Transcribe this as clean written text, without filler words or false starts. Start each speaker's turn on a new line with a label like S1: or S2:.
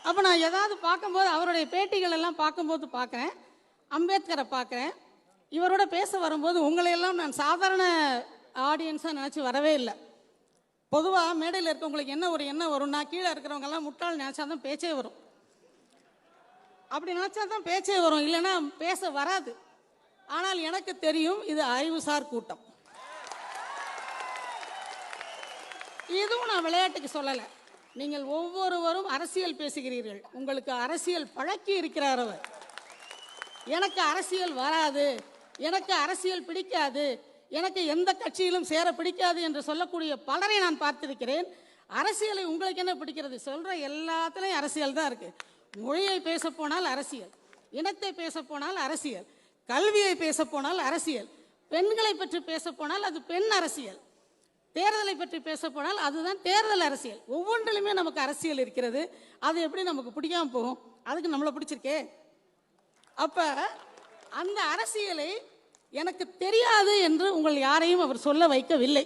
S1: அப்போ நான் ஏதாவது பார்க்கும்போது அவருடைய பேட்டிகள் எல்லாம் பார்க்கும்போது பார்க்குறேன், அம்பேத்கரை பார்க்குறேன். இவரோட பேச வரும்போது உங்களையெல்லாம் நான் சாதாரண ஆடியன்ஸாக நினச்சி வரவே இல்லை. பொதுவாக மேடையில் இருக்கவங்களுக்கு என்ன வரும்னா, கீழே இருக்கிறவங்கெல்லாம் முட்டாள் நினச்சா தான் பேச்சே வரும். அப்படி நினச்சா தான் பேச்சே வரும், இல்லைன்னா பேச வராது. ஆனால் எனக்கு தெரியும் இது அறிவுசார் கூட்டம். இதுவும் நான் விளையாட்டுக்கு சொல்லலை. நீங்கள் ஒவ்வொருவரும் அரசியல் பேசுகிறீர்கள், உங்களுக்கு அரசியல் பழக்கி இருக்கிறார் அவர். எனக்கு அரசியல் வராது, எனக்கு அரசியல் பிடிக்காது, எனக்கு எந்த கட்சியிலும் சேர பிடிக்காது என்று சொல்லக்கூடிய பலரை நான் பார்த்திருக்கிறேன். அரசியலை உங்களுக்கு என்ன பிடிக்கிறது? சொல்கிற எல்லாத்துலேயும் அரசியல் தான் இருக்குது. மொழியை பேச போனால் அரசியல், இனத்தை பேச போனால் அரசியல், கல்வியை பேச போனால் அரசியல், பெண்களை பற்றி பேச போனால் அது பெண் அரசியல், தேர்தலை பற்றி பேச போனால் அதுதான் தேர்தல் அரசியல். ஒவ்வொன்றிலுமே நமக்கு அரசியல் இருக்கிறது. அது எப்படி நமக்கு பிடிக்காம போகும்? அதுக்கு நம்மளை பிடிச்சிருக்கே. அப்போ அந்த அரசியலை எனக்கு தெரியாது என்று உங்கள் யாரையும் அவர் சொல்ல வைக்கவில்லை.